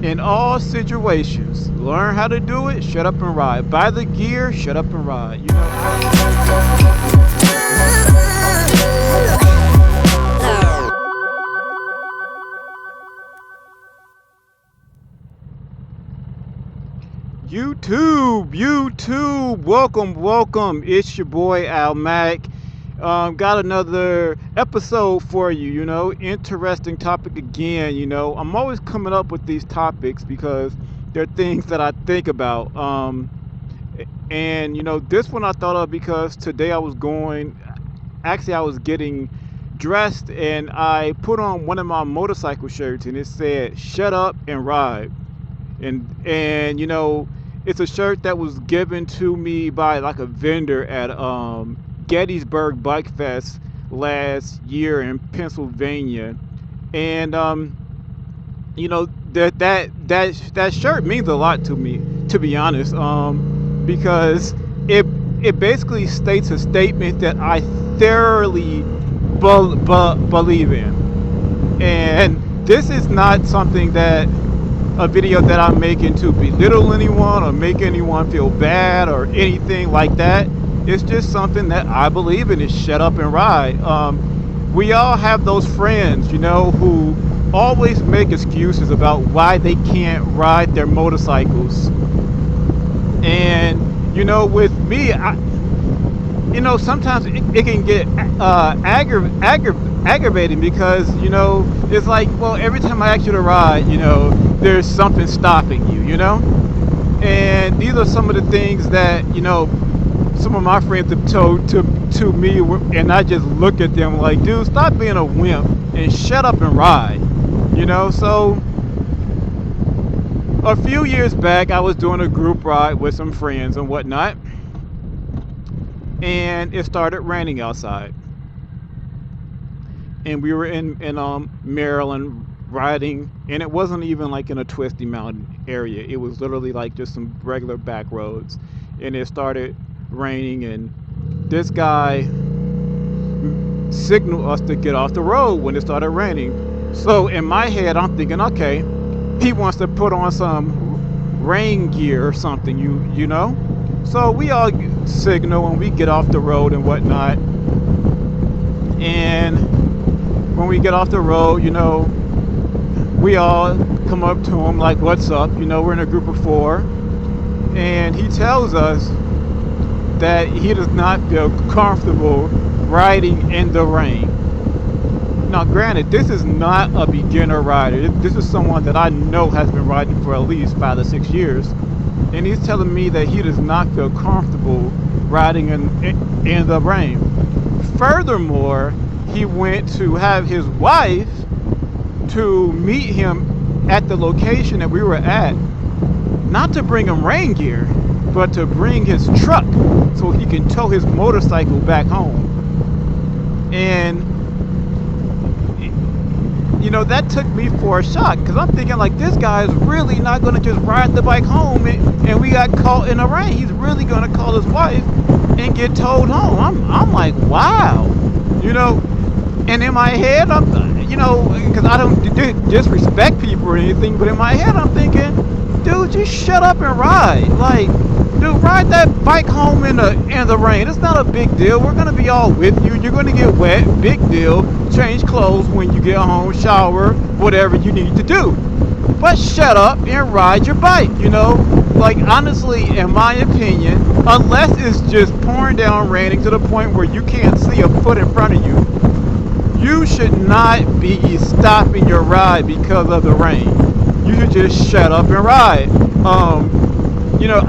In all situations, learn how to do it, shut up and ride. Buy the gear, shut up and ride. YouTube, welcome. It's your boy Al Mac. Got another episode for you. Interesting topic again. I'm always coming up with these topics because they're things that I think about. And this one I thought of because today I was getting dressed and I put on one of my motorcycle shirts and it said "Shut up and ride." And it's a shirt that was given to me by like a vendor at Gettysburg Bike Fest last year in Pennsylvania. And that shirt means a lot to me, to be honest, because it basically states a statement that I thoroughly believe in. And this is not something that a video that I'm making to belittle anyone or make anyone feel bad or anything like that. It's just something that I believe in. Is shut up and ride. We all have those friends, who always make excuses about why they can't ride their motorcycles. And with me, sometimes it can get aggravating because it's like, well, every time I ask you to ride, there's something stopping you. And these are some of the things that some of my friends have told to me, and I just look at them like, dude, stop being a wimp and shut up and ride. So a few years back I was doing a group ride with some friends and whatnot, and it started raining outside, and we were in Maryland riding, and it wasn't even like in a twisty mountain area. It was literally like just some regular back roads, and it started raining, and this guy signaled us to get off the road when it started raining. So in my head I'm thinking, okay, he wants to put on some rain gear or something, so we all signal and we get off the road and whatnot. And when we get off the road, we all come up to him like, what's up? We're in a group of 4, and he tells us that he does not feel comfortable riding in the rain. Now granted, this is not a beginner rider. This is someone that I know has been riding for at least 5 to 6 years, and he's telling me that he does not feel comfortable riding in the rain. Furthermore, he went to have his wife to meet him at the location that we were at, not to bring him rain gear, but to bring his truck so he can tow his motorcycle back home. And that took me for a shock, because I'm thinking like, this guy is really not going to just ride the bike home and we got caught in the rain. He's really going to call his wife and get towed home. I'm like, wow. And in my head, I'm, because I don't disrespect people or anything, but in my head I'm thinking, dude, just shut up and ride. Like, dude, ride that bike home in the rain. It's not a big deal. We're gonna be all with you. You're gonna get wet. Big deal. Change clothes when you get home, shower, whatever you need to do. But shut up and ride your bike. Like, honestly, in my opinion, unless it's just pouring down, raining to the point where you can't see a foot in front of you, you should not be stopping your ride because of the rain. You should just shut up and ride.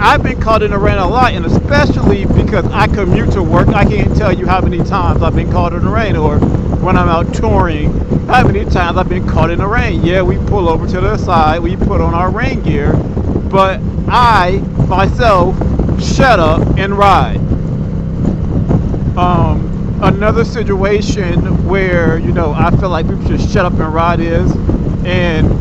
I've been caught in the rain a lot, and especially because I commute to work, I can't tell you how many times I've been caught in the rain, or when I'm out touring, how many times I've been caught in the rain. Yeah, we pull over to the side, we put on our rain gear, but I, myself, shut up and ride. Another situation where, I feel like people should shut up and ride is, and,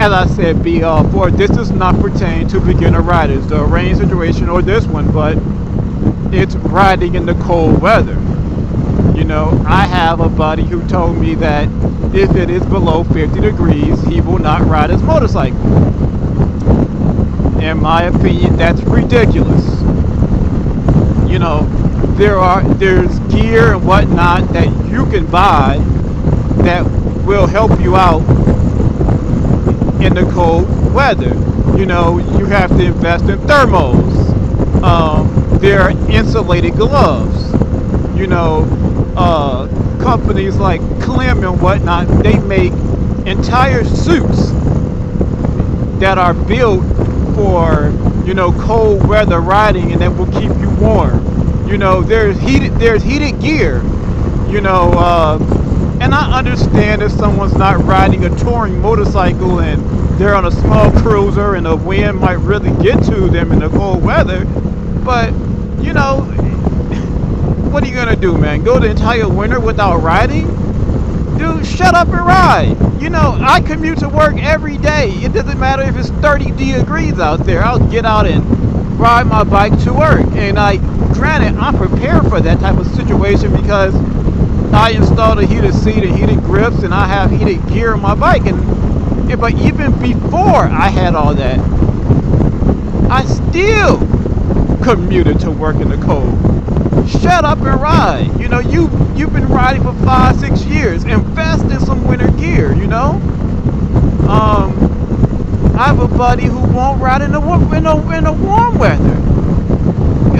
as I said before, this does not pertain to beginner riders, the rain situation or this one, but it's riding in the cold weather. I have a buddy who told me that if it is below 50 degrees, he will not ride his motorcycle. In my opinion, that's ridiculous. There's gear and whatnot that you can buy that will help you out in the cold weather. You have to invest in thermals. There are insulated gloves. Companies like Klim and whatnot, they make entire suits that are built for cold weather riding, and that will keep you warm. There's heated gear. And I understand if someone's not riding a touring motorcycle and they're on a small cruiser and the wind might really get to them in the cold weather, but what are you gonna do, man? Go the entire winter without riding? Dude, shut up and ride. I commute to work every day. It doesn't matter if it's 30 degrees out there. I'll get out and ride my bike to work. And granted, I'm prepared for that type of situation because I installed a heated seat and heated grips, and I have heated gear on my bike. But even before I had all that, I still commuted to work in the cold. Shut up and ride. You've been riding for 5-6 years. Invest in some winter gear. I have a buddy who won't ride in the warm weather.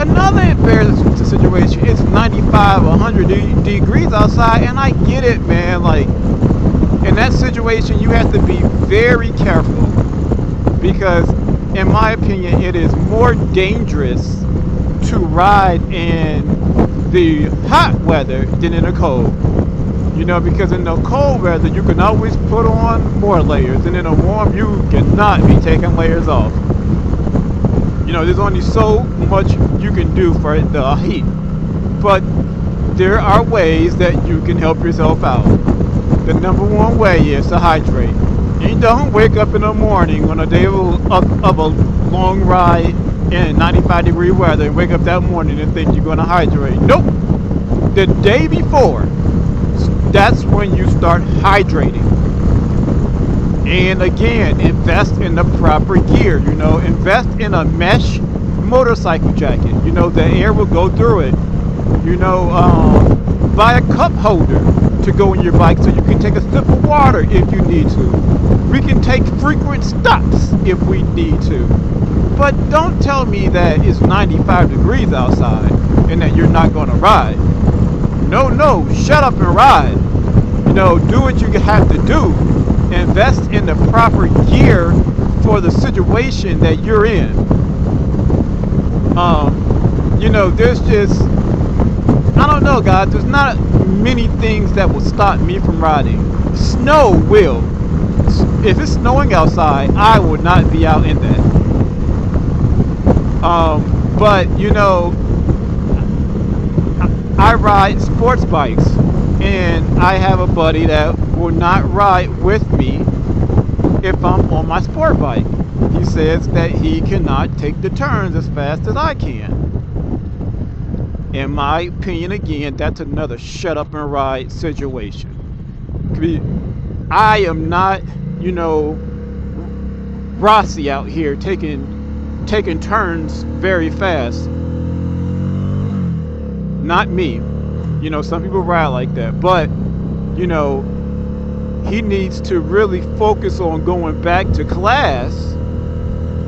Another embarrassing situation. It's 95, 100 degrees outside, and I get it, man. Like, in that situation, you have to be very careful because, in my opinion, it is more dangerous to ride in the hot weather than in the cold. Because in the cold weather you can always put on more layers, and in the warm you cannot be taking layers off. There's only so much you can do for the heat, but there are ways that you can help yourself out. The number one way is to hydrate. You don't wake up in the morning on a day of a long ride in 95-degree weather and wake up that morning and think you're going to hydrate. Nope. The day before, that's when you start hydrating. And again, invest in the proper gear. Invest in a mesh motorcycle jacket. The air will go through it. Buy a cup holder to go in your bike so you can take a sip of water if you need to. We can take frequent stops if we need to. But don't tell me that it's 95 degrees outside and that you're not going to ride. No, shut up and ride. Do what you have to do. Invest in the proper gear for the situation that you're in. There's just, I don't know, guys. There's not many things that will stop me from riding. Snow will. If it's snowing outside, I will not be out in that. But I ride sports bikes, and I have a buddy that will not ride with me if I'm on my sport bike. He says that he cannot take the turns as fast as I can. In my opinion, again, that's another shut up and ride situation. I am not, Rossi out here taking turns very fast. Not me. Some people ride like that, but he needs to really focus on going back to class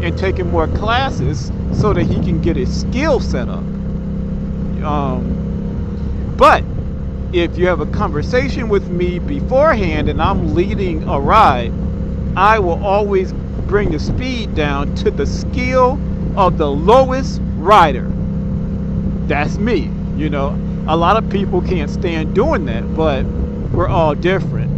and taking more classes so that he can get his skill set up. But if you have a conversation with me beforehand and I'm leading a ride, I will always bring the speed down to the skill of the lowest rider. That's me. A lot of people can't stand doing that, but we're all different.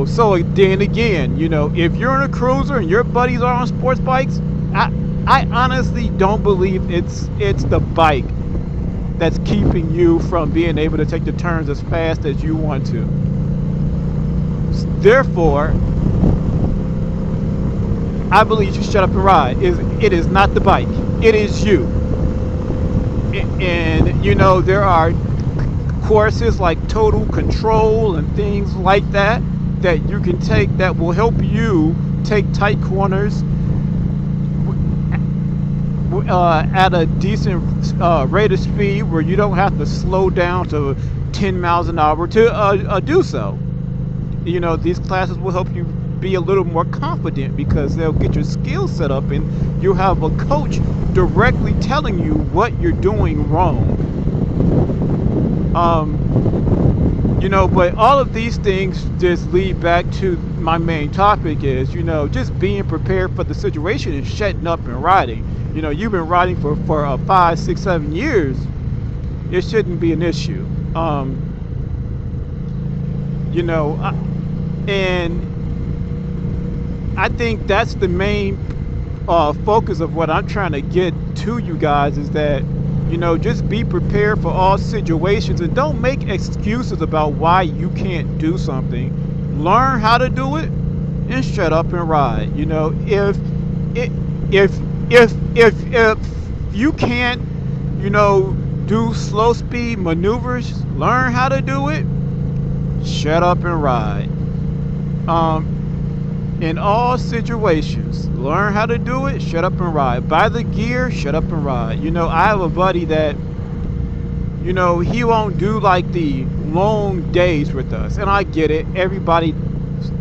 So then again, if you're in a cruiser and your buddies are on sports bikes, I honestly don't believe it's the bike that's keeping you from being able to take the turns as fast as you want to. Therefore, I believe you shut up and ride. It is not the bike. It is you. And there are courses like total control and things like that that you can take that will help you take tight corners at a decent rate of speed where you don't have to slow down to 10 miles an hour to do so. You know, these classes will help you be a little more confident because they'll get your skill set up and you'll have a coach directly telling you what you're doing wrong. You know, but all of these things just lead back to my main topic is, you know, just being prepared for the situation and shutting up and riding. You know, you've been riding for 5, 6, 7 years. It shouldn't be an issue. You know, and I think that's the main focus of what I'm trying to get to you guys is that, you know, just be prepared for all situations and don't make excuses about why you can't do something. Learn how to do it and shut up and ride. You know, if you can't, you know, do slow speed maneuvers, learn how to do it, shut up and ride. In all situations, learn how to do it, shut up and ride. Buy the gear, shut up and ride. You know, I have a buddy that, you know, he won't do like the long days with us. And I get it. Everybody's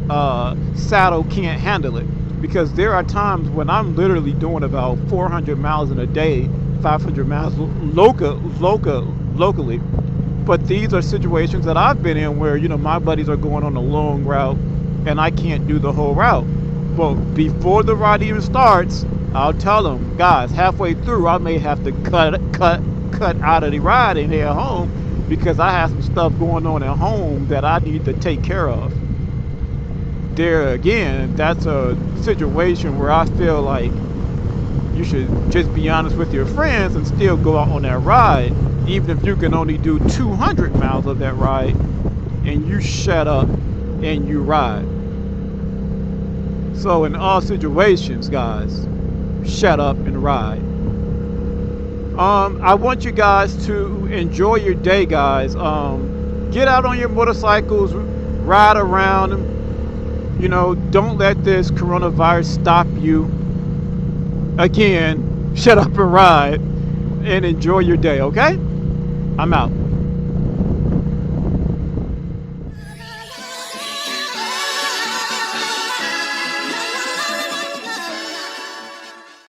saddle can't handle it. Because there are times when I'm literally doing about 400 miles in a day, 500 miles locally. But these are situations that I've been in where, you know, my buddies are going on a long route and I can't do the whole route. But before the ride even starts, I'll tell them, guys, halfway through I may have to cut out of the ride and head home because I have some stuff going on at home that I need to take care of. There again, that's a situation where I feel like you should just be honest with your friends and still go out on that ride, even if you can only do 200 miles of that ride, and you shut up and you ride. So in all situations, guys, shut up and ride. I want you guys to enjoy your day, guys. Get out on your motorcycles, ride around them. You know, don't let this coronavirus stop you. Again, shut up and ride and enjoy your day, okay? I'm out.